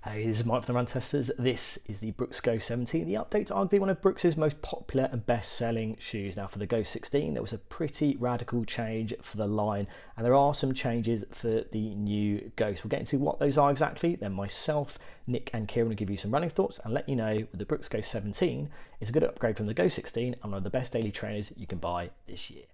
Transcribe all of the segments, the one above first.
Hey, this is Mike from the Run Testers. This is the Brooks Go 17, the update to arguably one of Brooks's most popular and best-selling shoes. Now, for the Go 16, there was a pretty radical change for the line, and there are some changes for the new Ghost. We'll get into what those are exactly. Then myself, Nick, and Kieran will give you some running thoughts and let you know that the Brooks Go 17 is a good upgrade from the Go 16 and one of the best daily trainers you can buy this year.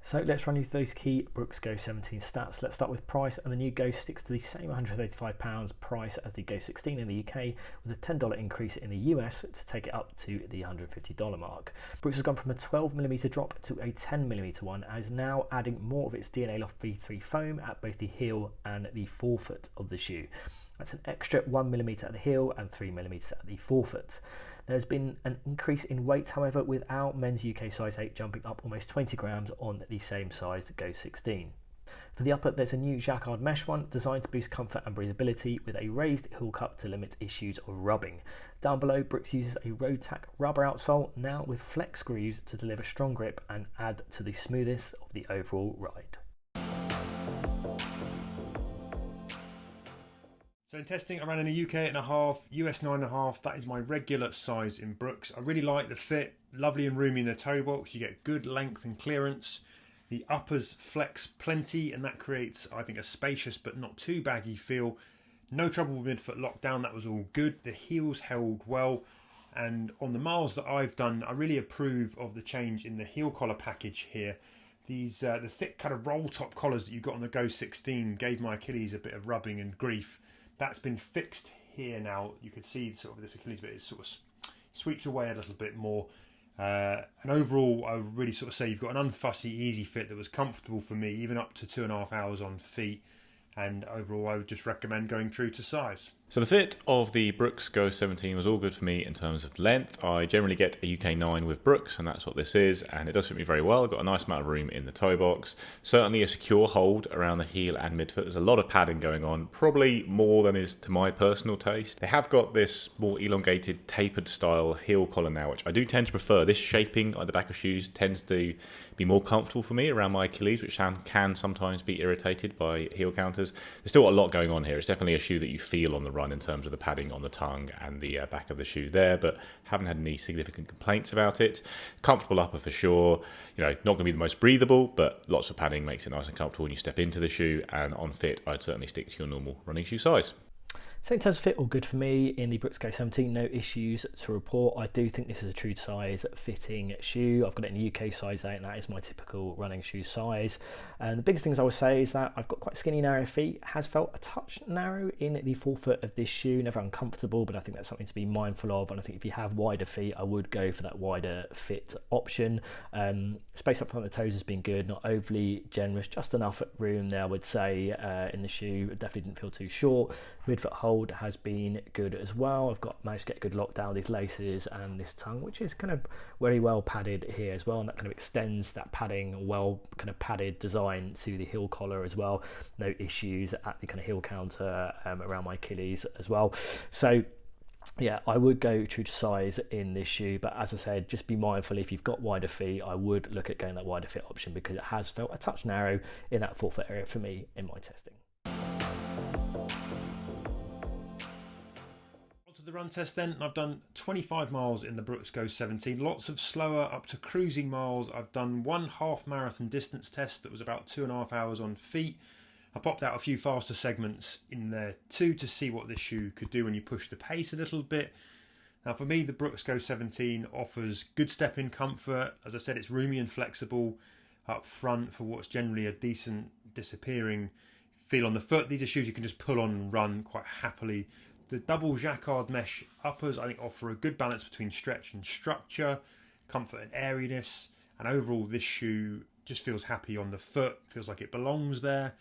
So let's run you through those key Brooks Go 17 stats. Let's start with price, and the new Go sticks to the same £185 price as the Go 16 in the UK, with a $10 increase in the US to take it up to the $150 mark. Brooks has gone from a 12mm drop to a 10mm one, and is now adding more of its DNA Loft V3 foam at both the heel and the forefoot of the shoe. That's an extra 1mm at the heel and 3mm at the forefoot. There's been an increase in weight, however, with our men's UK size 8 jumping up almost 20 grams on the same sized Go 16. For the upper, there's a new jacquard mesh one designed to boost comfort and breathability with a raised heel cup to limit issues of rubbing. Down below, Brooks uses a road tack rubber outsole, now with flex screws to deliver strong grip and add to the smoothness of the overall ride. So in testing, I ran in a UK 8.5, US 9.5. That is my regular size in Brooks. I really like the fit, lovely and roomy in the toe box. You get good length and clearance. The uppers flex plenty, and that creates, I think, a spacious but not too baggy feel. No trouble with midfoot lockdown, that was all good. The heels held well, and on the miles that I've done, I really approve of the change in the heel collar package here. These the thick kind of roll top collars that you got on the Go 16 gave my Achilles a bit of rubbing and grief. That's been fixed here now. You can see sort of this Achilles bit is sort of sweeps away a little bit more. And overall, I would really sort of say you've got an unfussy, easy fit that was comfortable for me, even up to 2.5 hours on feet. And overall, I would just recommend going true to size. So the fit of the Brooks Go 17 was all good for me in terms of length. I generally get a UK 9 with Brooks, and that's what this is, and it does fit me very well. I've got a nice amount of room in the toe box. Certainly a secure hold around the heel and midfoot. There's a lot of padding going on, probably more than is to my personal taste. They have got this more elongated, tapered style heel collar now, which I do tend to prefer. This shaping at the back of shoes tends to be more comfortable for me around my Achilles, which can sometimes be irritated by heel counters. There's still a lot going on here. It's definitely a shoe that you feel on the run in terms of the padding on the tongue and the back of the shoe there, but haven't had any significant complaints about it. Comfortable upper for sure. You know, not going to be the most breathable, but lots of padding makes it nice and comfortable when you step into the shoe. And on fit, I'd certainly stick to your normal running shoe size. So in terms of fit, all good for me. In the Brooks Go 17, no issues to report. I do think this is a true size fitting shoe. I've got it in the UK size 8, and that is my typical running shoe size. And the biggest things I would say is that I've got quite skinny, narrow feet. It has felt a touch narrow in the forefoot of this shoe. Never uncomfortable, but I think that's something to be mindful of. And I think if you have wider feet, I would go for that wider fit option. Space up front of the toes has been good, not overly generous, just enough room there, I would say, in the shoe. It definitely didn't feel too short. Midfoot hold has been good as well. I've managed to get a good lockdown with these laces and this tongue, which is kind of very well padded here as well, and that kind of extends that padding, well kind of padded design to the heel collar as well. No issues at the kind of heel counter around my Achilles as well. So yeah, I would go true to size in this shoe, but as I said, just be mindful if you've got wider feet. I would look at going that wider fit option because it has felt a touch narrow in that forefoot area for me in my testing. The run test then, I've done 25 miles in the Brooks Go 17, lots of slower up to cruising miles. I've done one half marathon distance test that was about 2.5 hours on feet. I popped out a few faster segments in there too to see what this shoe could do when you push the pace a little bit. Now for me, the Brooks Go 17 offers good step-in comfort. As I said, it's roomy and flexible up front for what's generally a decent disappearing feel on the foot. These are shoes you can just pull on and run quite happily. The double jacquard mesh uppers, I think, offer a good balance between stretch and structure, comfort and airiness, and overall this shoe just feels happy on the foot, feels like it belongs there.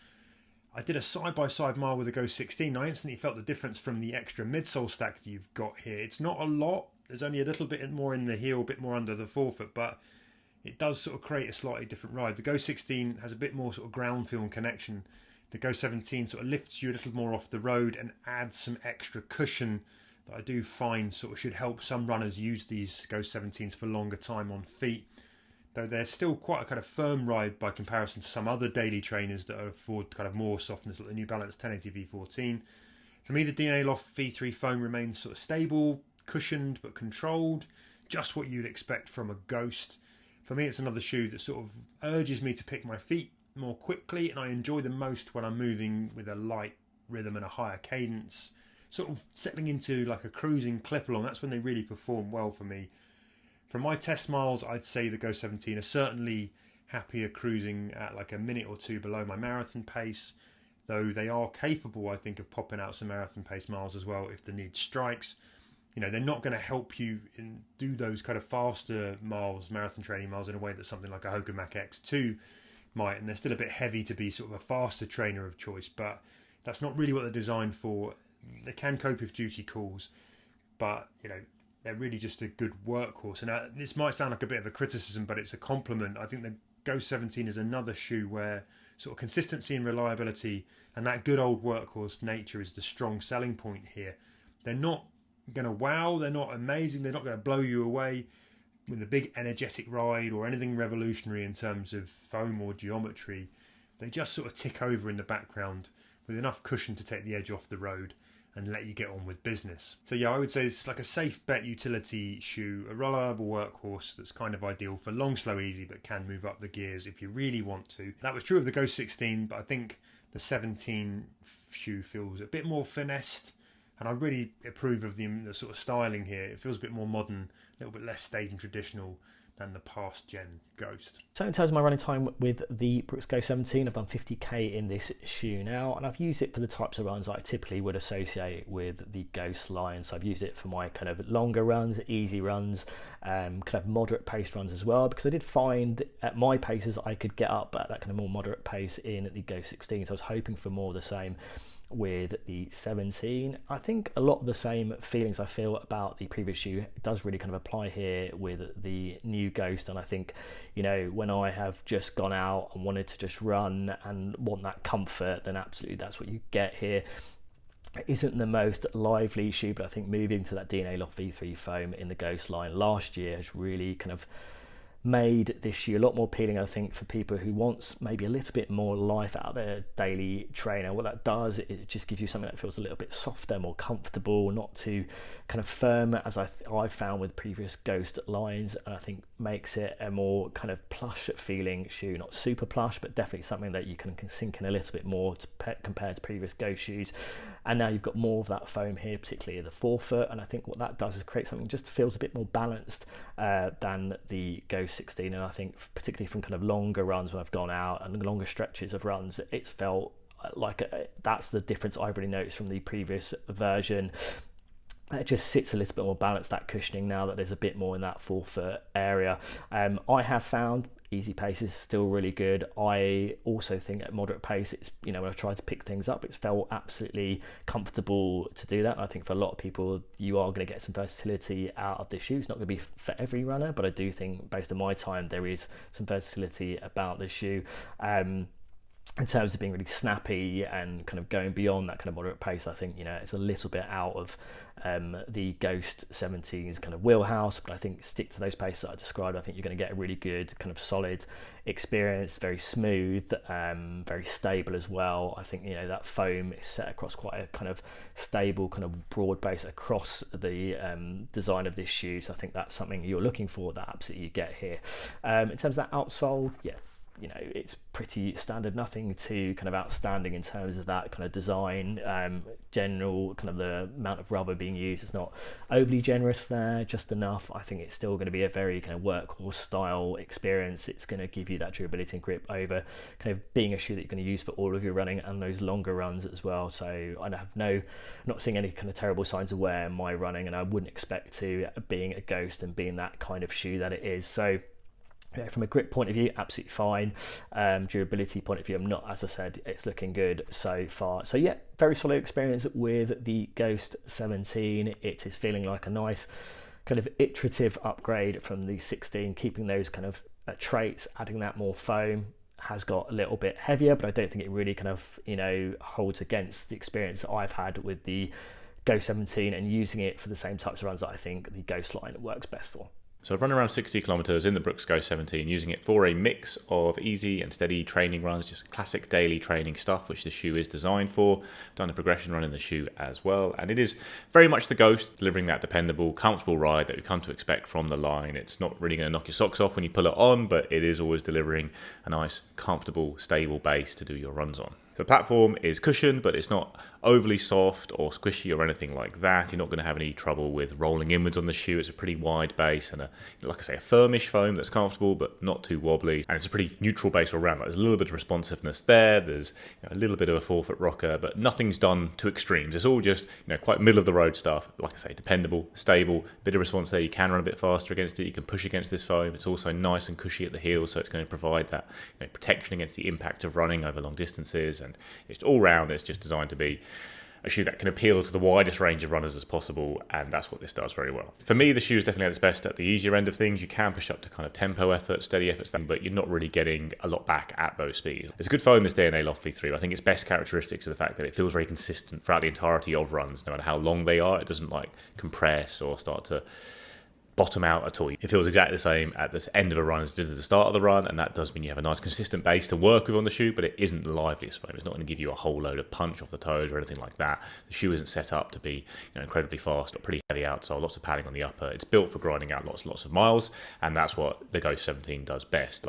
I did a side-by-side mile with the Go 16. I instantly felt the difference from the extra midsole stack that you've got here. It's not a lot. There's only a little bit more in the heel, a bit more under the forefoot, but it does sort of create a slightly different ride. The Go 16 has a bit more sort of ground feel and connection. The Go 17 sort of lifts you a little more off the road and adds some extra cushion that I do find sort of should help some runners use these Go 17s for longer time on feet. though they're still quite a kind of firm ride by comparison to some other daily trainers that afford kind of more softness, like the New Balance 1080 V14. For me, the DNA Loft V3 foam remains sort of stable, cushioned but controlled, just what you'd expect from a Ghost. For me, it's another shoe that sort of urges me to pick my feet more quickly, and I enjoy them most when I'm moving with a light rhythm and a higher cadence, sort of settling into like a cruising clip along. That's when they really perform well for me. From my test miles, I'd say the Ghost 17 are certainly happier cruising at like a minute or two below my marathon pace, though they are capable, I think, of popping out some marathon pace miles as well if the need strikes. You know, they're not going to help you do those kind of faster miles, marathon training miles, in a way that something like a Hoka Mach X2 might, and they're still a bit heavy to be sort of a faster trainer of choice, but that's not really what they're designed for. They can cope with duty calls, but, you know, they're really just a good workhorse. And this might sound like a bit of a criticism, but it's a compliment. I think the Ghost 17 is another shoe where sort of consistency and reliability and that good old workhorse nature is the strong selling point here. They're not going to wow, they're not amazing, they're not going to blow you away with a big energetic ride or anything revolutionary in terms of foam or geometry. They just sort of tick over in the background with enough cushion to take the edge off the road and let you get on with business. So yeah, I would say it's like a safe bet utility shoe, a reliable workhorse that's kind of ideal for long, slow, easy, but can move up the gears if you really want to. That was true of the Ghost 16, but I think the 17 shoe feels a bit more finessed, and I really approve of the sort of styling here. It feels a bit more modern, a little bit less staid and traditional than the past gen Ghost. So in terms of my running time with the Brooks Go 17, I've done 50k in this shoe now, and I've used it for the types of runs I typically would associate with the Ghost line. So I've used it for my kind of longer runs, easy runs, kind of moderate pace runs as well, because I did find at my paces I could get up at that kind of more moderate pace in the Go 16, so I was hoping for more of the same with the 17. I think a lot of the same feelings I feel about the previous shoe does really kind of apply here with the new Ghost. And I think, you know, when I have just gone out and wanted to just run and want that comfort, then absolutely that's what you get here. It isn't the most lively shoe, but I think moving to that DNA Loft V3 foam in the Ghost line last year has really kind of made this shoe a lot more appealing, I think, for people who wants maybe a little bit more life out of their daily trainer. What that does, it just gives you something that feels a little bit softer, more comfortable, not too kind of firm as I've found with previous Ghost lines, and I think makes it a more kind of plush feeling shoe. Not super plush, but definitely something that you can sink in a little bit more compared to previous Ghost shoes. And now you've got more of that foam here, particularly in the forefoot, and I think what that does is create something just feels a bit more balanced than the Ghost 16. And I think particularly from kind of longer runs when I've gone out and longer stretches of runs, it's felt like that's the difference I've really noticed from the previous version. It just sits a little bit more balanced, that cushioning, now that there's a bit more in that forefoot area. I have found easy pace is still really good. I also think at moderate pace, it's, you know, when I've tried to pick things up, it's felt absolutely comfortable to do that. And I think for a lot of people, you are going to get some versatility out of this shoe. It's not going to be for every runner, but I do think based on my time, there is some versatility about this shoe. In terms of being really snappy and kind of going beyond that kind of moderate pace, I think, you know, it's a little bit out of the Ghost 17's kind of wheelhouse, but I think stick to those paces that I described. I think you're going to get a really good kind of solid experience, very smooth, very stable as well. I think, you know, that foam is set across quite a kind of stable, kind of broad base across the design of this shoe. So I think that's something you're looking for, that absolutely you get here. In terms of that outsole, yeah, you know, it's pretty standard, nothing too kind of outstanding in terms of that kind of design. General kind of the amount of rubber being used is not overly generous there, just enough. I think it's still going to be a very kind of workhorse style experience. It's going to give you that durability and grip over kind of being a shoe that you're going to use for all of your running and those longer runs as well. So I have not seeing any kind of terrible signs of wear in my running, and I wouldn't expect to, being a Ghost and being that kind of shoe that it is. So yeah, from a grip point of view, absolutely fine. Durability point of view, I'm not, as I said, it's looking good so far. So yeah, very solid experience with the Ghost 17. It is feeling like a nice kind of iterative upgrade from the 16, keeping those kind of traits, adding that more foam. Has got a little bit heavier, but I don't think it really kind of, you know, holds against the experience that I've had with the Ghost 17 and using it for the same types of runs that I think the Ghost line works best for. So I've run around 60 kilometers in the Brooks Go 17, using it for a mix of easy and steady training runs, just classic daily training stuff, which the shoe is designed for. I've done a progression run in the shoe as well, and it is very much the Ghost, delivering that dependable, comfortable ride that we come to expect from the line. It's not really going to knock your socks off when you pull it on, but it is always delivering a nice, comfortable, stable base to do your runs on. The platform is cushioned, but it's not overly soft or squishy or anything like that. You're not going to have any trouble with rolling inwards on the shoe. It's a pretty wide base and, like I say, a firmish foam that's comfortable but not too wobbly. And it's a pretty neutral base all around. Like, there's a little bit of responsiveness there. There's a little bit of a forefoot rocker, but nothing's done to extremes. It's all just quite middle of the road stuff. Like I say, dependable, stable, bit of response there. You can run a bit faster against it. You can push against this foam. It's also nice and cushy at the heel, so it's going to provide that protection against the impact of running over long distances. And it's all round. It's just designed to be a shoe that can appeal to the widest range of runners as possible, and that's what this does very well. For me, the shoe is definitely at its best at the easier end of things. You can push up to kind of tempo effort, steady efforts, but you're not really getting a lot back at those speeds. It's a good foam, this DNA Loft V3. I think its best characteristics are the fact that it feels very consistent throughout the entirety of runs, no matter how long they are. It doesn't compress or start to bottom out at all. It feels exactly the same at this end of a run as it did at the start of the run, and that does mean you have a nice consistent base to work with on the shoe, but it isn't the liveliest foam. It's not going to give you a whole load of punch off the toes or anything like that. The shoe isn't set up to be incredibly fast or pretty heavy outsole, lots of padding on the upper. It's built for grinding out lots of miles, and that's what the Ghost 17 does best.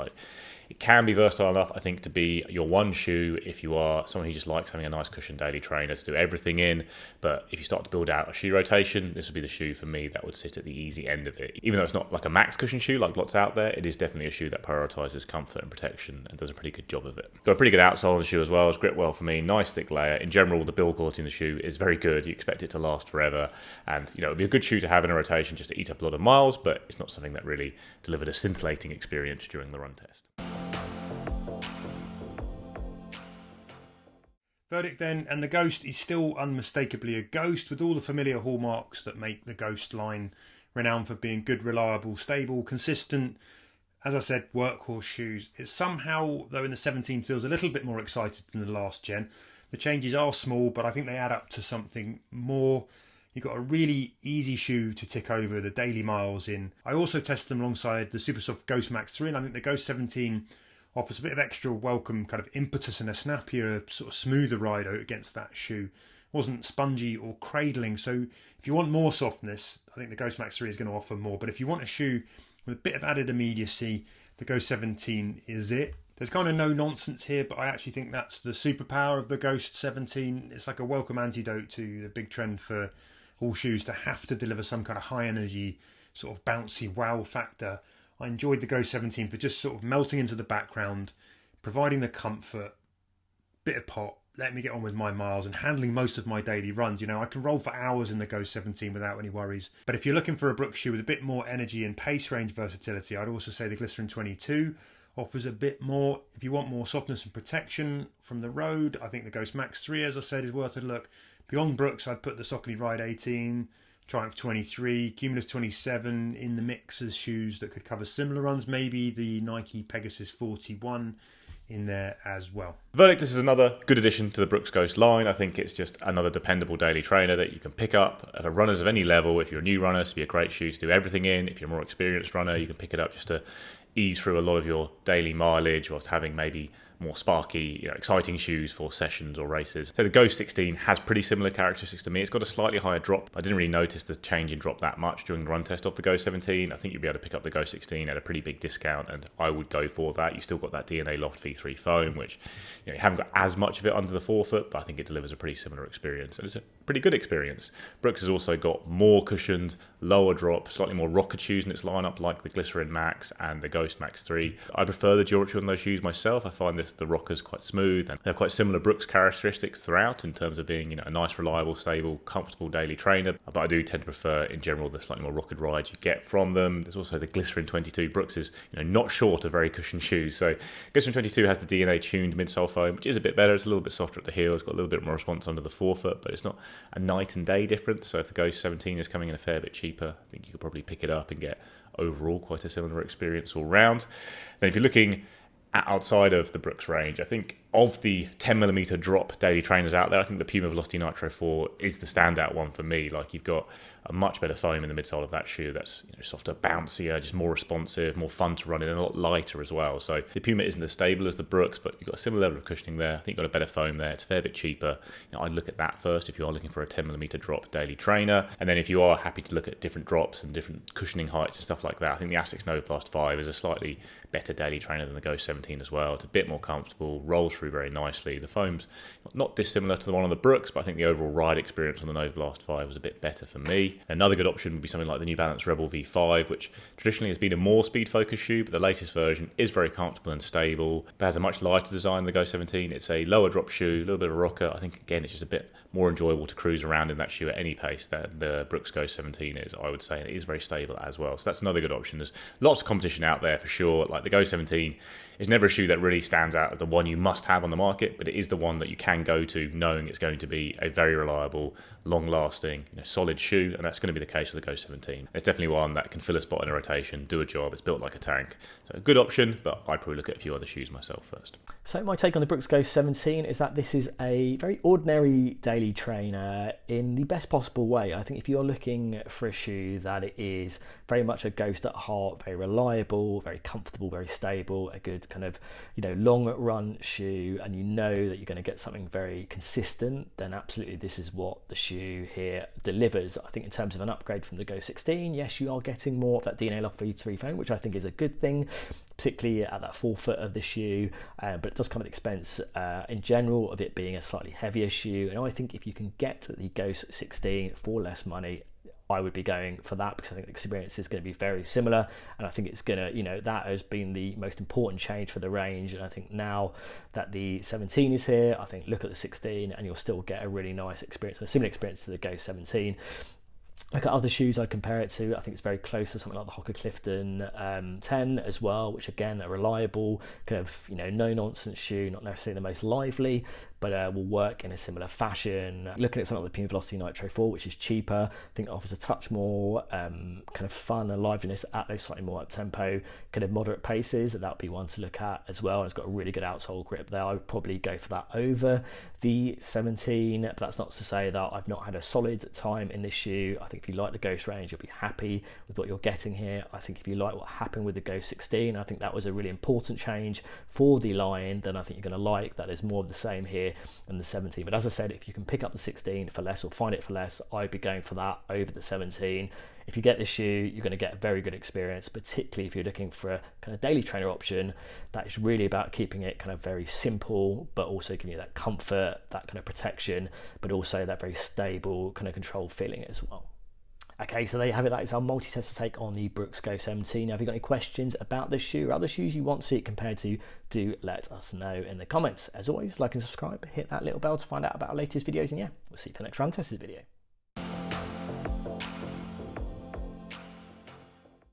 It can be versatile enough, I think, to be your one shoe if you are someone who just likes having a nice cushion daily trainer to do everything in. But if you start to build out a shoe rotation, this would be the shoe for me that would sit at the easy end of it. Even though it's not like a max cushion shoe like lots out there, it is definitely a shoe that prioritises comfort and protection and does a pretty good job of it. Got a pretty good outsole on the shoe as well. It's grip well for me. Nice thick layer. In general, the build quality in the shoe is very good. You expect it to last forever, and it would be a good shoe to have in a rotation just to eat up a lot of miles, but it's not something that really delivered a scintillating experience during the run test. Verdict then, and the Ghost is still unmistakably a Ghost with all the familiar hallmarks that make the Ghost line renowned for being good, reliable, stable, consistent, as I said, workhorse shoes. It's somehow, though in the 17 feels a little bit more excited than the last gen. The changes are small, but I think they add up to something more. You've got a really easy shoe to tick over the daily miles in. I also tested them alongside the Super Soft Ghost Max 3, and I think the Ghost 17 offers a bit of extra welcome kind of impetus and a snappier, sort of smoother ride against that shoe. It wasn't spongy or cradling, so if you want more softness, I think the Ghost Max 3 is going to offer more. But if you want a shoe with a bit of added immediacy, the Ghost 17 is it. There's kind of no nonsense here, but I actually think that's the superpower of the Ghost 17. It's like a welcome antidote to the big trend for all shoes to have to deliver some kind of high energy, sort of bouncy wow factor. I enjoyed the Ghost 17 for just sort of melting into the background, providing the comfort, bit of pop, letting me get on with my miles and handling most of my daily runs. I can roll for hours in the Ghost 17 without any worries. But if you're looking for a Brooks shoe with a bit more energy and pace range versatility, I'd also say the Glycerin 22 offers a bit more. If you want more softness and protection from the road, I think the Ghost Max 3, as I said, is worth a look. Beyond Brooks, I'd put the Saucony Ride 18, Triumph 23, Cumulus 27 in the mix as shoes that could cover similar runs. Maybe the Nike Pegasus 41 in there as well. Verdict, this is another good addition to the Brooks Ghost line. I think it's just another dependable daily trainer that you can pick up for runners of any level. If you're a new runner, it's be a great shoe to do everything in. If you're a more experienced runner, you can pick it up just to ease through a lot of your daily mileage whilst having maybe more sparky, exciting shoes for sessions or races. So the Ghost 16 has pretty similar characteristics to me. It's got a slightly higher drop. I didn't really notice the change in drop that much during the run test of the Ghost 17. I think you'll be able to pick up the Ghost 16 at a pretty big discount, and I would go for that. You've still got that DNA Loft V3 foam, which you haven't got as much of it under the forefoot, but I think it delivers a pretty similar experience, and it's a pretty good experience. Brooks has also got more cushioned, lower drop, slightly more rocket shoes in its lineup, like the Glycerin Max and the Ghost Max 3. I prefer the geometry on those shoes myself. I find the rockers quite smooth, and they have quite similar Brooks characteristics throughout in terms of being a nice, reliable, stable, comfortable daily trainer. But I do tend to prefer in general the slightly more rocket rides you get from them. There's also the Glycerin 22. Brooks is not short of very cushioned shoes. So Glycerin 22 has the DNA tuned midsole foam, which is a bit better. It's a little bit softer at the heel. It's got a little bit more response under the forefoot, but it's not a night and day difference. So if the Ghost 17 is coming in a fair bit cheaper, I think you could probably pick it up and get overall quite a similar experience all round. Then if you're looking outside of the Brooks range, I think of the 10mm drop daily trainers out there, I think the Puma Velocity Nitro 4 is the standout one for me. Like, you've got a much better foam in the midsole of that shoe that's, you know, softer, bouncier, just more responsive, more fun to run in, and a lot lighter as well. So the Puma isn't as stable as the Brooks, but you've got a similar level of cushioning there. I think you've got a better foam there. It's a fair bit cheaper. You know, I'd look at that first if you are looking for a 10mm drop daily trainer. And then if you are happy to look at different drops and different cushioning heights and stuff like that, I think the Asics Novaplast 5 is a slightly better daily trainer than the Ghost 17 as well. It's a bit more comfortable, rolls through very nicely. The foam's not dissimilar to the one on the Brooks, but I think the overall ride experience on the Novaplast 5 was a bit better for me. Another good option would be something like the New Balance Rebel V5, which traditionally has been a more speed-focused shoe, but the latest version is very comfortable and stable, but has a much lighter design than the Ghost 17. It's a lower drop shoe, a little bit of a rocker. I think, again, it's just a bit more enjoyable to cruise around in that shoe at any pace that the Brooks Ghost 17 is, I would say, and it is very stable as well. So that's another good option. There's lots of competition out there for sure. Like, the Ghost 17 is never a shoe that really stands out as the one you must have on the market, but it is the one that you can go to knowing it's going to be a very reliable, long-lasting, you know, solid shoe, and that's going to be the case with the Ghost 17. It's definitely one that can fill a spot in a rotation, do a job. It's built like a tank. So a good option, but I'd probably look at a few other shoes myself first. So my take on the Brooks Ghost 17 is that this is a very ordinary daily trainer in the best possible way. I think if you're looking for a shoe that it is very much a Ghost at heart, very reliable, very comfortable, very stable, a good kind of, you know, long run shoe, and you know that you're going to get something very consistent, then absolutely this is what the shoe here delivers. I think in terms of an upgrade from the Ghost 16, yes, you are getting more of that DNA Loft V3 foam, which I think is a good thing, particularly at that forefoot of the shoe, but it does come at the expense in general of it being a slightly heavier shoe. And I think if you can get the Ghost 16 for less money, I would be going for that, because I think the experience is going to be very similar, and I think it's going to, you know, that has been the most important change for the range. And I think now that the 17 is here, I think look at the 16 and you'll still get a really nice experience, a similar experience to the Ghost 17. Look at other shoes I compare it to. I think it's very close to something like the Hoka Clifton 10 as well, which again, a reliable kind of, you know, no nonsense shoe, not necessarily the most lively, but will work in a similar fashion. Looking at something like the Puma Velocity Nitro 4, which is cheaper, I think it offers a touch more kind of fun and liveliness at those slightly more up tempo, kind of moderate paces. That would be one to look at as well. And it's got a really good outsole grip there. I would probably go for that over the 17, but that's not to say that I've not had a solid time in this shoe. I think if you like the Ghost range, you'll be happy with what you're getting here. I think if you like what happened with the Ghost 16, I think that was a really important change for the line, then I think you're going to like that there's more of the same here and the 17. But as I said, if you can pick up the 16 for less or find it for less, I'd be going for that over the 17. If you get this shoe, you're going to get a very good experience, particularly if you're looking for a kind of daily trainer option that is really about keeping it kind of very simple, but also giving you that comfort, that kind of protection, but also that very stable kind of controlled feeling as well. Okay, so there you have it. That is our multi-tester take on the Brooks Ghost 17. Now, if you've got any questions about this shoe or other shoes you want to see it compared to, do let us know in the comments. As always, like and subscribe, hit that little bell to find out about our latest videos, and yeah, we'll see you for the next run tested video.